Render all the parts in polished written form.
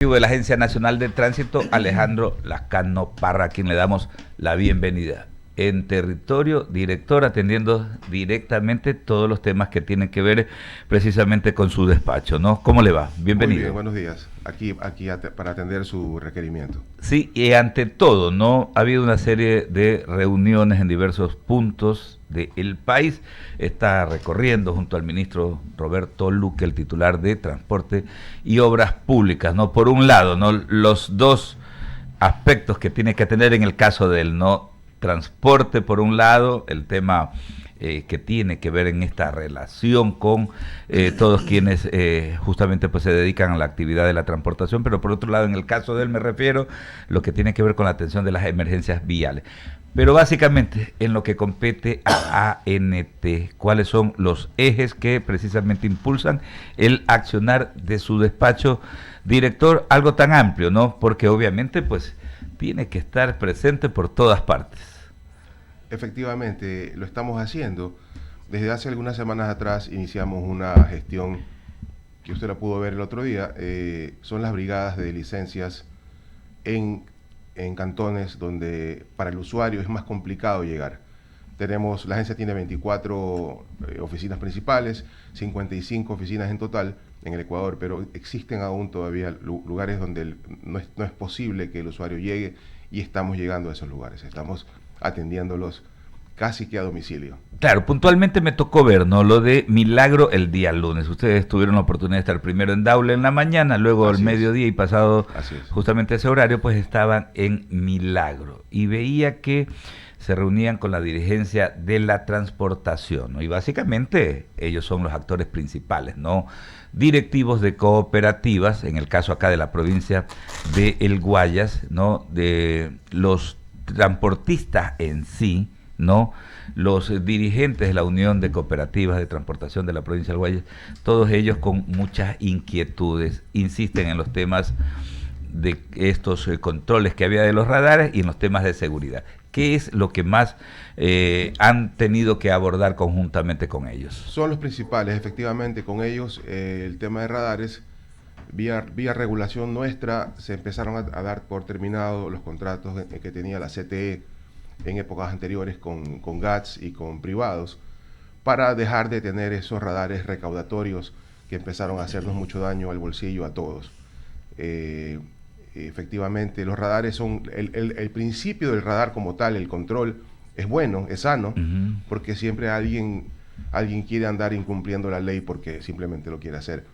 De la Agencia Nacional de Tránsito, Alejandro Lascano Parra, a quien le damos la bienvenida. En territorio, director, atendiendo directamente todos los temas que tienen que ver precisamente con su despacho, ¿no? ¿Cómo le va? Bienvenido. Muy bien, buenos días. Aquí para atender su requerimiento. Sí, y ante todo, ¿no? Ha habido una serie de reuniones en diversos puntos del país. Está recorriendo junto al ministro Roberto Luque, el titular de Transporte y Obras Públicas, ¿no? Por un lado, ¿no? Los dos aspectos que tiene que tener en el caso del no transporte, por un lado, el tema que tiene que ver en esta relación con todos quienes justamente pues se dedican a la actividad de la transportación, pero por otro lado, en el caso de él me refiero lo que tiene que ver con la atención de las emergencias viales. Pero básicamente en lo que compete a ANT, ¿cuáles son los ejes que precisamente impulsan el accionar de su despacho, director? Algo tan amplio, ¿no? Porque obviamente pues tiene que estar presente por todas partes. Efectivamente, lo estamos haciendo. Desde hace algunas semanas atrás iniciamos una gestión que usted la pudo ver el otro día. Son las brigadas de licencias en cantones donde para el usuario es más complicado llegar. La agencia tiene 24 oficinas principales, 55 oficinas en total en el Ecuador, pero existen aún todavía lugares donde no es posible que el usuario llegue, y estamos llegando a esos lugares. Estamos atendiéndolos casi que a domicilio. Claro, puntualmente me tocó ver, ¿no? Lo de Milagro el día lunes. Ustedes tuvieron la oportunidad de estar primero en Daule en la mañana, luego al mediodía y pasado justamente ese horario, pues estaban en Milagro. Y veía que se reunían con la dirigencia de la transportación, ¿no? Y básicamente ellos son los actores principales, ¿no? Directivos de cooperativas, en el caso acá de la provincia de El Guayas, ¿no? De los transportistas en sí, ¿no? Los dirigentes de la Unión de Cooperativas de Transportación de la provincia del Guayas, todos ellos con muchas inquietudes, insisten en los temas de estos controles que había de los radares y en los temas de seguridad. ¿Qué es lo que más han tenido que abordar conjuntamente con ellos? Son los principales, efectivamente, con ellos el tema de radares. Vía regulación nuestra se empezaron a dar por terminado los contratos que tenía la CTE en épocas anteriores con GATS y con privados, para dejar de tener esos radares recaudatorios que empezaron a hacernos mucho daño al bolsillo a todos. Efectivamente, los radares son el principio del radar como tal. El control es bueno, es sano, porque siempre alguien quiere andar incumpliendo la ley porque simplemente lo quiere hacer.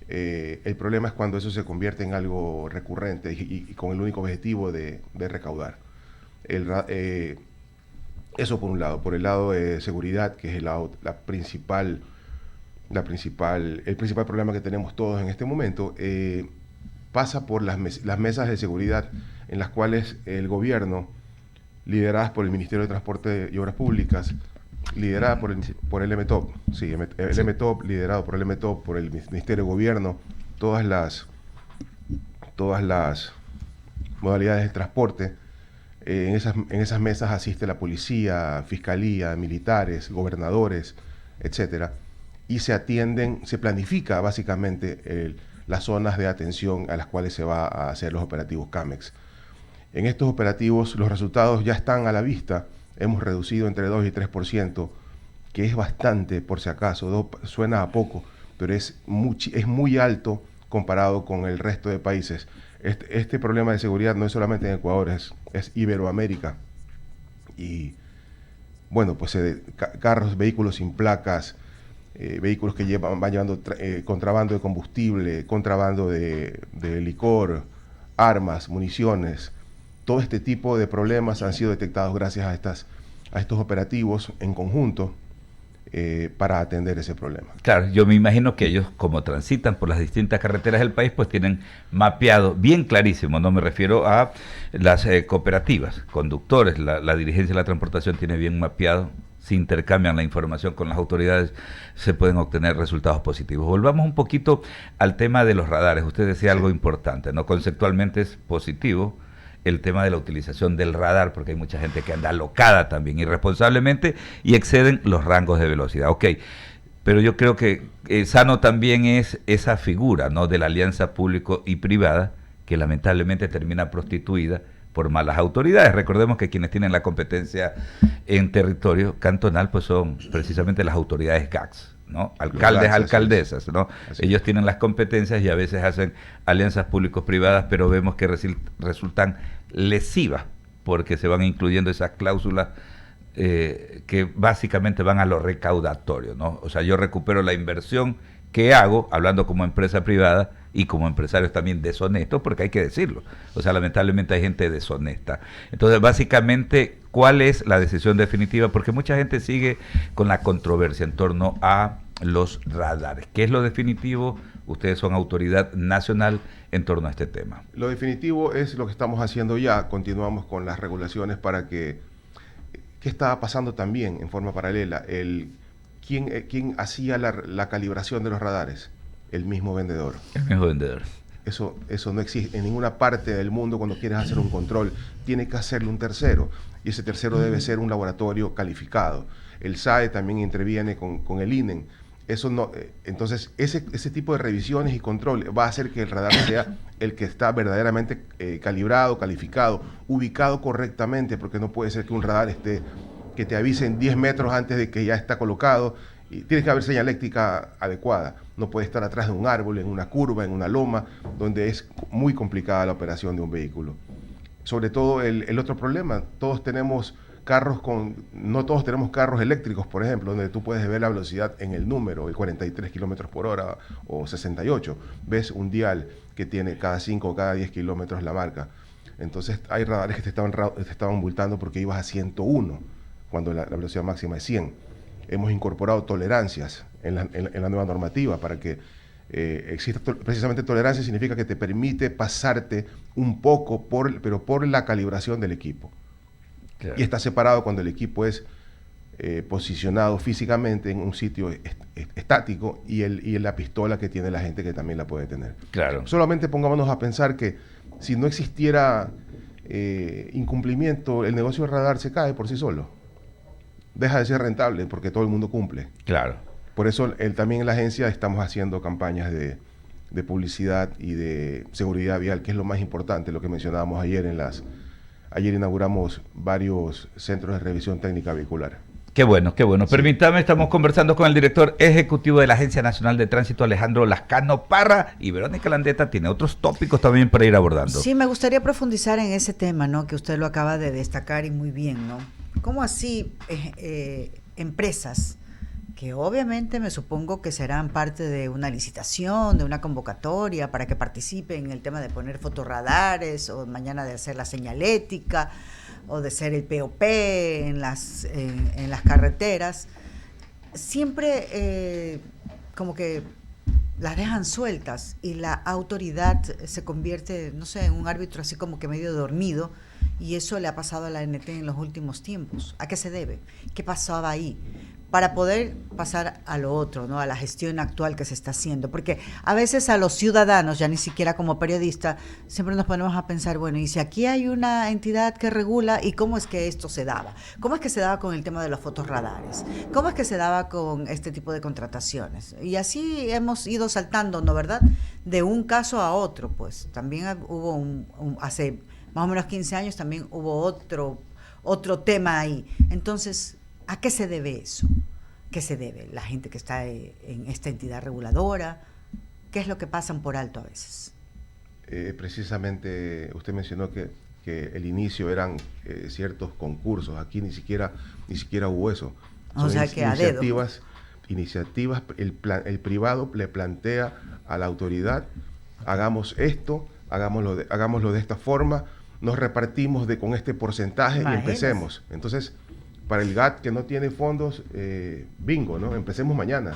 El problema es cuando eso se convierte en algo recurrente y con el único objetivo de recaudar. Eso por un lado. Por el lado de seguridad, que es el principal problema que tenemos todos en este momento, pasa por las mesas de seguridad en las cuales el gobierno, lideradas por el Ministerio de Transporte y Obras Públicas, liderada por el MTOP, MTOP, liderado por el MTOP, por el Ministerio de Gobierno, todas las modalidades de transporte. En esas mesas asiste la policía, fiscalía, militares, gobernadores, etcétera, y se planifica básicamente las zonas de atención a las cuales se va a hacer los operativos CAMEX. En estos operativos los resultados ya están a la vista. Hemos reducido entre 2 y 3%, que es bastante, por si acaso. Suena a poco, pero es muy alto comparado con el resto de países. Este problema de seguridad no es solamente en Ecuador, es Iberoamérica. Y bueno, pues vehículos sin placas, vehículos que van llevando contrabando de combustible, contrabando de licor, armas, municiones. Todo este tipo de problemas han sido detectados gracias a estos operativos en conjunto para atender ese problema. Claro, yo me imagino que ellos, como transitan por las distintas carreteras del país, pues tienen mapeado bien clarísimo, no me refiero a las cooperativas, conductores, la dirigencia de la transportación tiene bien mapeado, se intercambian la información con las autoridades, se pueden obtener resultados positivos. Volvamos un poquito al tema de los radares. Usted decía algo importante, ¿no? Conceptualmente es positivo el tema de la utilización del radar, porque hay mucha gente que anda alocada también, irresponsablemente, y exceden los rangos de velocidad. Ok, pero yo creo que sano también es esa figura, ¿no?, de la alianza público y privada, que lamentablemente termina prostituida por malas autoridades. Recordemos que quienes tienen la competencia en territorio cantonal pues son precisamente las autoridades GACS, ¿no? Alcaldes, alcaldesas, ¿no? Ellos tienen las competencias y a veces hacen alianzas público-privadas, pero vemos que resultan lesivas porque se van incluyendo esas cláusulas que básicamente van a lo recaudatorio, ¿no? O sea, yo recupero la inversión que hago, hablando como empresa privada y como empresarios también deshonestos, porque hay que decirlo. O sea, lamentablemente hay gente deshonesta. Entonces, básicamente, ¿cuál es la decisión definitiva? Porque mucha gente sigue con la controversia en torno a los radares. ¿Qué es lo definitivo? Ustedes son autoridad nacional en torno a este tema. Lo definitivo es lo que estamos haciendo ya. Continuamos con las regulaciones para que... ¿Qué estaba pasando también en forma paralela? ¿Quién hacía la calibración de los radares? El mismo vendedor. El mismo vendedor. Eso no existe en ninguna parte del mundo. Cuando quieres hacer un control, tiene que hacerlo un tercero. Y ese tercero debe ser un laboratorio calificado. El SAE también interviene con el INEN. Eso no, entonces, ese tipo de revisiones y control va a hacer que el radar sea el que está verdaderamente calibrado, calificado, ubicado correctamente, porque no puede ser que un radar que te avisen 10 metros antes de que ya está colocado. Y tiene que haber señaléctica adecuada. No puede estar atrás de un árbol, en una curva, en una loma, donde es muy complicada la operación de un vehículo. Sobre todo el otro problema, no todos tenemos carros eléctricos, por ejemplo, donde tú puedes ver la velocidad en el número, el 43 kilómetros por hora o 68. Ves un dial que tiene cada 5 o cada 10 kilómetros la marca. Entonces hay radares que te estaban multando porque ibas a 101, cuando la velocidad máxima es 100. Hemos incorporado tolerancias en la nueva normativa para que exista precisamente tolerancia. Significa que te permite pasarte un poco, pero por la calibración del equipo. Claro. Y está separado cuando el equipo es posicionado físicamente en un sitio estático y la pistola que tiene la gente, que también la puede tener. Claro. Solamente pongámonos a pensar que si no existiera incumplimiento, el negocio del radar se cae por sí solo. Deja de ser rentable porque todo el mundo cumple. Claro. Por eso también en la agencia estamos haciendo campañas de publicidad y de seguridad vial, que es lo más importante, lo que mencionábamos ayer Ayer inauguramos varios centros de revisión técnica vehicular. Qué bueno, qué bueno. Sí. Permítame, estamos conversando con el director ejecutivo de la Agencia Nacional de Tránsito, Alejandro Lascano Parra, y Verónica Landeta tiene otros tópicos también para ir abordando. Sí, me gustaría profundizar en ese tema, ¿no? Que usted lo acaba de destacar y muy bien, ¿no? ¿Cómo así empresas que obviamente me supongo que serán parte de una licitación, de una convocatoria para que participen en el tema de poner fotorradares o mañana de hacer la señalética o de ser el POP en las carreteras, siempre como que las dejan sueltas y la autoridad se convierte, no sé, en un árbitro así como que medio dormido? Y eso le ha pasado a la ANT en los últimos tiempos. ¿A qué se debe? ¿Qué pasaba ahí? Para poder pasar a lo otro, ¿no? A la gestión actual que se está haciendo. Porque a veces a los ciudadanos, ya ni siquiera como periodistas, siempre nos ponemos a pensar, bueno, y si aquí hay una entidad que regula, ¿y cómo es que esto se daba? ¿Cómo es que se daba con el tema de los fotorradares? ¿Cómo es que se daba con este tipo de contrataciones? Y así hemos ido saltando, ¿no, verdad? De un caso a otro, pues. También hubo hace más o menos 15 años también hubo otro tema ahí. Entonces, ¿a qué se debe eso? ¿Qué se debe? La gente que está en esta entidad reguladora, ¿qué es lo que pasan por alto a veces? Precisamente usted mencionó que el inicio eran ciertos concursos. Aquí ni siquiera hubo eso. O sea, que a dedo. Iniciativas, el privado le plantea a la autoridad, hagamos esto, hagámoslo de esta forma, nos repartimos con este porcentaje. Imagínese. Y empecemos. Entonces, para el GAT que no tiene fondos, bingo, ¿no? Empecemos mañana.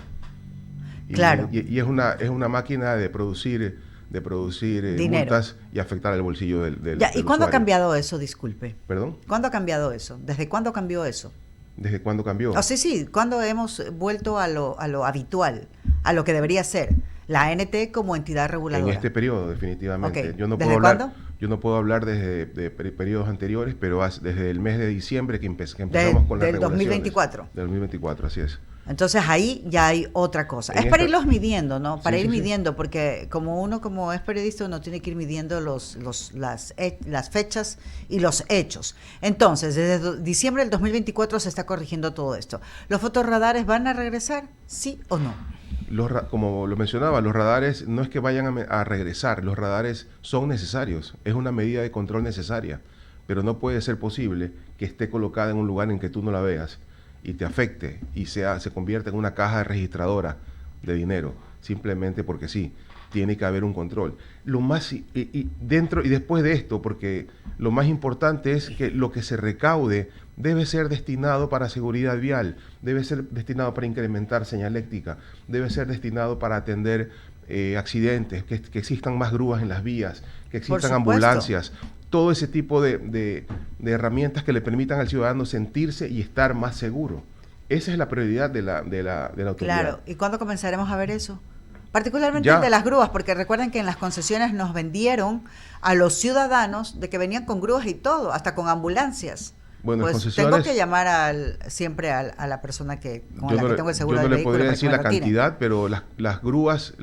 Claro. Y es una máquina de producir multas y afectar el bolsillo del ya, ¿y cuándo usuario. ha cambiado eso? Disculpe. ¿Perdón? ¿Cuándo ha cambiado eso? ¿Desde cuándo cambió eso? ¿Desde cuándo cambió? Oh, sí, ¿cuándo hemos vuelto a lo habitual, a lo que debería ser? La ANT como entidad reguladora. En este periodo, definitivamente. Okay. ¿Desde cuándo? Yo no puedo hablar desde periodos anteriores, pero desde el mes de diciembre que empezamos con la regulación. ¿Del 2024? Del 2024, así es. Entonces ahí ya hay otra cosa. En Es para esta- irlos midiendo, ¿no? Para Sí, ir sí, sí. midiendo, porque como es periodista, uno tiene que ir midiendo las fechas y los hechos. Entonces, desde diciembre del 2024 se está corrigiendo todo esto. ¿Los fotorradares van a regresar? ¿Sí o no? Como lo mencionaba, los radares no es que vayan a regresar, los radares son necesarios, es una medida de control necesaria, pero no puede ser posible que esté colocada en un lugar en que tú no la veas y te afecte y se convierta en una caja registradora de dinero, simplemente porque sí, tiene que haber un control. Lo más dentro y después de esto, porque lo más importante es que lo que se recaude debe ser destinado para seguridad vial, debe ser destinado para incrementar señaléctica, debe ser destinado para atender accidentes, que existan más grúas en las vías, que existan ambulancias, todo ese tipo de herramientas que le permitan al ciudadano sentirse y estar más seguro. Esa es la prioridad de la autoridad. Claro, ¿y cuándo comenzaremos a ver eso? Particularmente Ya. el de las grúas, porque recuerden que en las concesiones nos vendieron a los ciudadanos de que venían con grúas y todo, hasta con ambulancias. Bueno, pues concesiones, tengo que llamar siempre a la persona con la que tengo el seguro yo del no le vehículo podría para que decir me la retire. cantidad, pero las grúas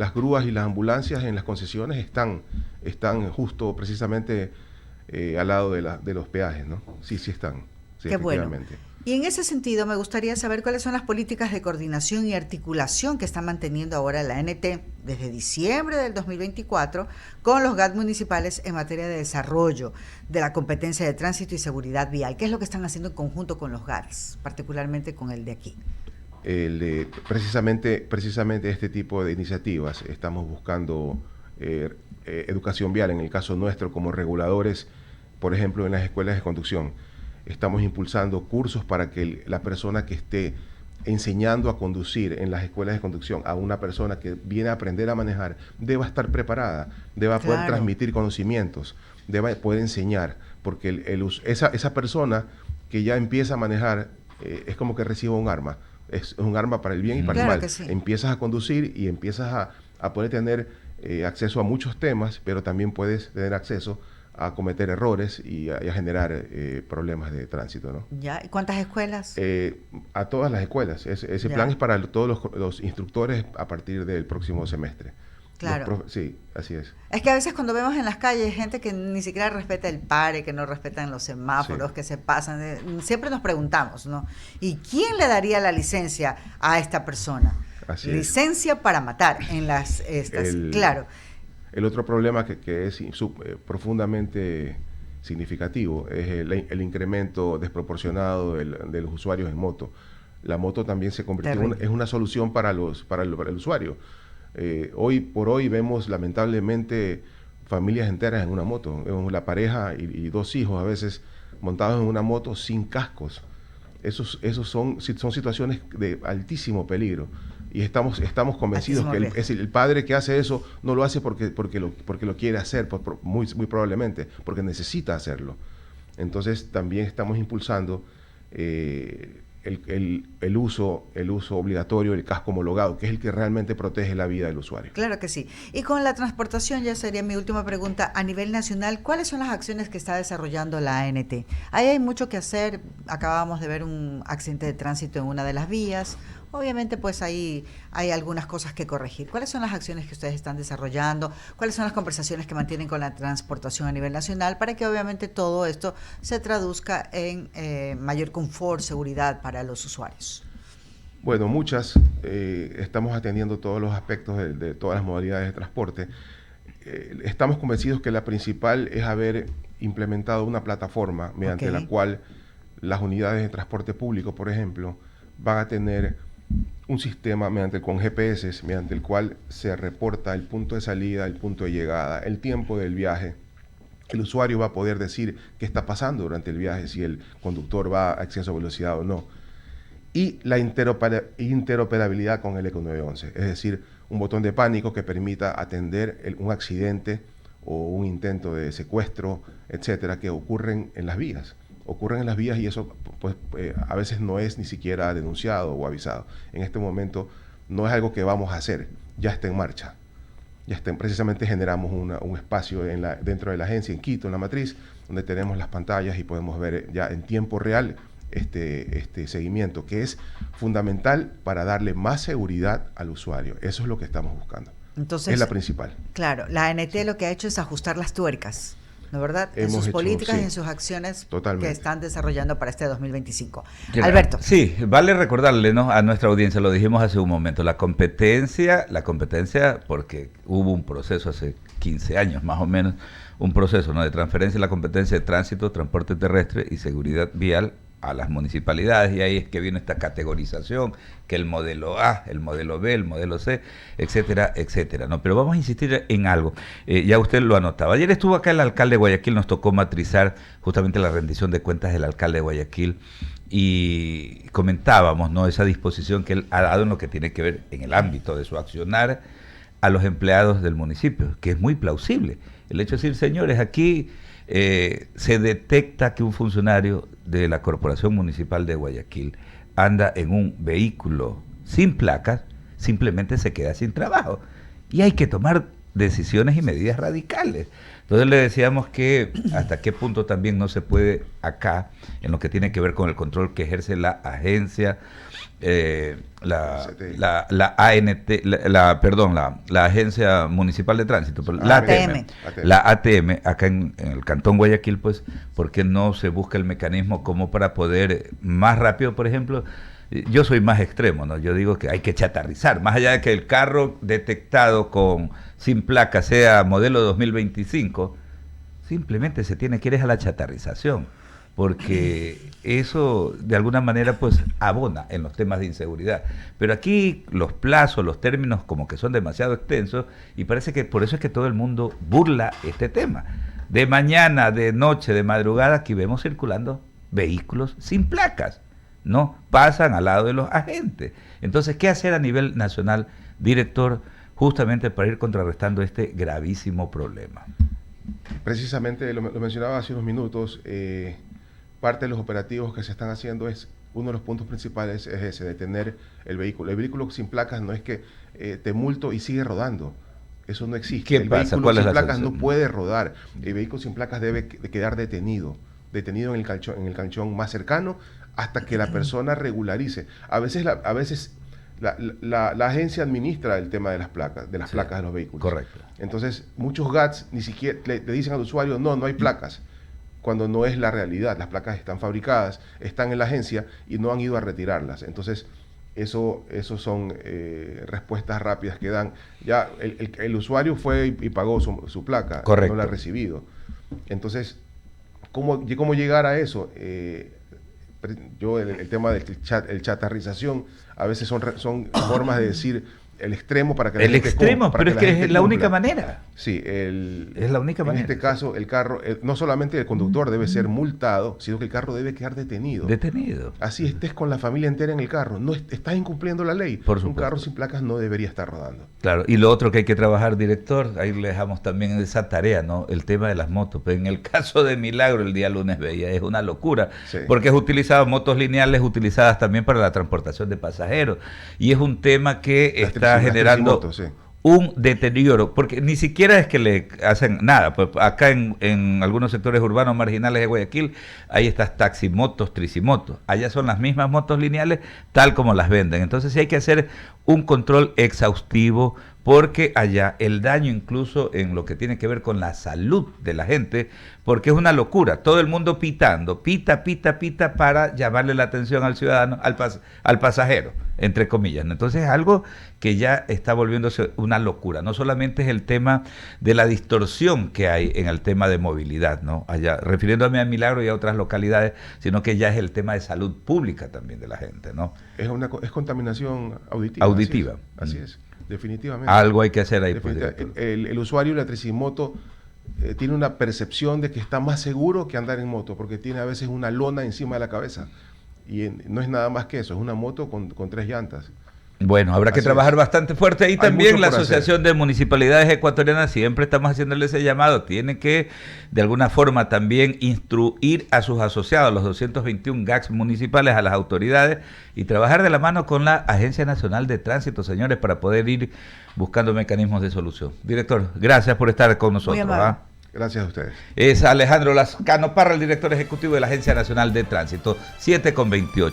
y las ambulancias en las concesiones están justo precisamente al lado de los peajes, ¿no? Sí están. Sí, Qué bueno. efectivamente. Y en ese sentido me gustaría saber cuáles son las políticas de coordinación y articulación que está manteniendo ahora la ANT desde diciembre del 2024 con los GAT municipales en materia de desarrollo de la competencia de tránsito y seguridad vial. ¿Qué es lo que están haciendo en conjunto con los GATs, particularmente con el de aquí? Precisamente este tipo de iniciativas estamos buscando educación vial, en el caso nuestro como reguladores, por ejemplo, en las escuelas de conducción. Estamos impulsando cursos para que la persona que esté enseñando a conducir en las escuelas de conducción a una persona que viene a aprender a manejar, deba estar preparada, deba poder transmitir conocimientos, deba poder enseñar, porque esa persona que ya empieza a manejar es como que reciba un arma. Es un arma para el bien y para el mal. Que sí. Empiezas a conducir y empiezas a poder tener acceso a muchos temas, pero también puedes tener acceso a cometer errores y a generar problemas de tránsito, ¿no? ¿Ya? ¿Y cuántas escuelas? A todas las escuelas. Ese plan es para todos los instructores a partir del próximo semestre. Claro. Sí, así es. Es que a veces cuando vemos en las calles gente que ni siquiera respeta el pare, que no respetan los semáforos, que se pasan, siempre nos preguntamos, ¿no? ¿Y quién le daría la licencia a esta persona? Así licencia para matar en las claro. El otro problema que es profundamente significativo es el incremento desproporcionado de los usuarios en moto. La moto también se convirtió en una solución para el usuario. Hoy por hoy vemos lamentablemente familias enteras en una moto. Vemos la pareja y dos hijos a veces montados en una moto sin cascos. Esos son situaciones de altísimo peligro. Y estamos convencidos que el padre que hace eso no lo hace porque lo quiere hacer, muy probablemente, porque necesita hacerlo. Entonces también estamos impulsando el uso obligatorio del casco homologado, que es el que realmente protege la vida del usuario. Claro que sí. Y con la transportación, ya sería mi última pregunta, a nivel nacional, ¿cuáles son las acciones que está desarrollando la ANT? Ahí hay mucho que hacer. Acabamos de ver un accidente de tránsito en una de las vías. Obviamente, pues ahí hay algunas cosas que corregir. ¿Cuáles son las acciones que ustedes están desarrollando? ¿Cuáles son las conversaciones que mantienen con la transportación a nivel nacional para que obviamente todo esto se traduzca en mayor confort, seguridad para los usuarios? Bueno, estamos atendiendo todos los aspectos de todas las modalidades de transporte. Estamos convencidos que la principal es haber implementado una plataforma mediante la cual las unidades de transporte público, por ejemplo, van a tener un sistema con GPS, mediante el cual se reporta el punto de salida, el punto de llegada, el tiempo del viaje. El usuario va a poder decir qué está pasando durante el viaje, si el conductor va a exceso de velocidad o no. Y la interoperabilidad con el ECO 911, es decir, un botón de pánico que permita atender un accidente o un intento de secuestro, etcétera, que ocurren en las vías. Y eso pues, a veces no es ni siquiera denunciado o avisado. En este momento no es algo que vamos a hacer, ya está en marcha. Precisamente generamos un espacio dentro de la agencia, en Quito, en la matriz, donde tenemos las pantallas y podemos ver ya en tiempo real este seguimiento, que es fundamental para darle más seguridad al usuario. Eso es lo que estamos buscando. Entonces, es la principal. Claro, la ANT lo que ha hecho es ajustar las tuercas, ¿no es verdad? En sus políticas y en sus acciones que están desarrollando para este 2025. Claro. Alberto. Sí, vale recordarle, ¿no?, a nuestra audiencia, lo dijimos hace un momento, la competencia, porque hubo un proceso hace 15 años más o menos, un proceso, ¿no?, de transferencia de la competencia de tránsito, transporte terrestre y seguridad vial a las municipalidades, y ahí es que viene esta categorización, que el modelo A, el modelo B, el modelo C, etcétera, etcétera, ¿no? Pero vamos a insistir en algo, ya usted lo anotaba. Ayer estuvo acá el alcalde de Guayaquil, nos tocó matrizar justamente la rendición de cuentas del alcalde de Guayaquil, y comentábamos, ¿no?, esa disposición que él ha dado en lo que tiene que ver en el ámbito de su accionar a los empleados del municipio, que es muy plausible. El hecho de decir, señores, aquí se detecta que un funcionario de la Corporación Municipal de Guayaquil anda en un vehículo sin placas, simplemente se queda sin trabajo. Y hay que tomar decisiones y medidas radicales. Entonces le decíamos que hasta qué punto también no se puede acá, en lo que tiene que ver con el control que ejerce la agencia, la Agencia Municipal de Tránsito, la ATM. La ATM, acá en el Cantón Guayaquil, pues, porque no se busca el mecanismo como para poder más rápido, por ejemplo. Yo soy más extremo, ¿no? Yo digo que hay que chatarrizar, más allá de que el carro detectado sin placa sea modelo 2025, simplemente se tiene que ir a la chatarrización, porque eso de alguna manera pues abona en los temas de inseguridad. Pero aquí los plazos, los términos como que son demasiado extensos, y parece que por eso es que todo el mundo burla este tema. De mañana, de noche, de madrugada, aquí vemos circulando vehículos sin placas, no pasan al lado de los agentes. Entonces, ¿qué hacer a nivel nacional, director, justamente para ir contrarrestando este gravísimo problema? Precisamente lo mencionaba hace unos minutos, parte de los operativos que se están haciendo uno de los puntos principales es ese, detener el vehículo. El vehículo sin placas no es que te multo y sigue rodando. Eso no existe. ¿Qué el pasa? vehículo sin placas sanción? no puede rodar. El vehículo sin placas debe quedar detenido en el canchón más cercano hasta que la persona regularice. A veces la agencia administra el tema de las placas, de los vehículos. Correcto. Entonces, muchos GATS ni siquiera le dicen al usuario, no hay placas, cuando no es la realidad. Las placas están fabricadas, están en la agencia y no han ido a retirarlas. Entonces, eso son respuestas rápidas que dan. Ya el usuario fue y pagó su placa, correcto, no la ha recibido. Entonces, ¿cómo llegar a eso? El tema del chatarrización, a veces son formas de decir el extremo para que la gente extremo, para pero que es que es la única manera. Sí, es la única manera. En este caso, el carro, no solamente el conductor debe ser multado, sino que el carro debe quedar detenido. Así estés con la familia entera en el carro, no estás incumpliendo la ley. Por supuesto. Un carro sin placas no debería estar rodando. Claro, y lo otro que hay que trabajar, director, ahí le dejamos también esa tarea, ¿no? El tema de las motos. Pero en el caso de Milagro, el día lunes veía, es una locura, sí, porque es utilizado motos lineales utilizadas también para la transportación de pasajeros. Y es un tema que está generando un deterioro, porque ni siquiera es que le hacen nada. Pues acá en algunos sectores urbanos marginales de Guayaquil hay estas taximotos, tricimotos. Allá son las mismas motos lineales tal como las venden. Entonces sí hay que hacer un control exhaustivo, porque allá el daño incluso en lo que tiene que ver con la salud de la gente, porque es una locura, todo el mundo pitando, pita para llamarle la atención al ciudadano, al pasajero, entre comillas. Entonces es algo que ya está volviéndose una locura. No solamente es el tema de la distorsión que hay en el tema de movilidad, ¿no? Allá, refiriéndome a Milagro y a otras localidades, sino que ya es el tema de salud pública también de la gente, ¿no? Es contaminación auditiva. Así es. Definitivamente. Algo hay que hacer ahí. Pues, el usuario de la tricimoto tiene una percepción de que está más seguro que andar en moto, porque tiene a veces una lona encima de la cabeza. Y no es nada más que eso, es una moto con 3 llantas. Bueno, habrá que trabajar bastante fuerte ahí también. La Asociación de Municipalidades Ecuatorianas, siempre estamos haciéndole ese llamado, tiene que de alguna forma también instruir a sus asociados, los 221 GACs municipales, a las autoridades, y trabajar de la mano con la Agencia Nacional de Tránsito, señores, para poder ir buscando mecanismos de solución. Director, gracias por estar con nosotros. Gracias a ustedes. Es Alejandro Lascano Parra, el director ejecutivo de la Agencia Nacional de Tránsito, 7:28.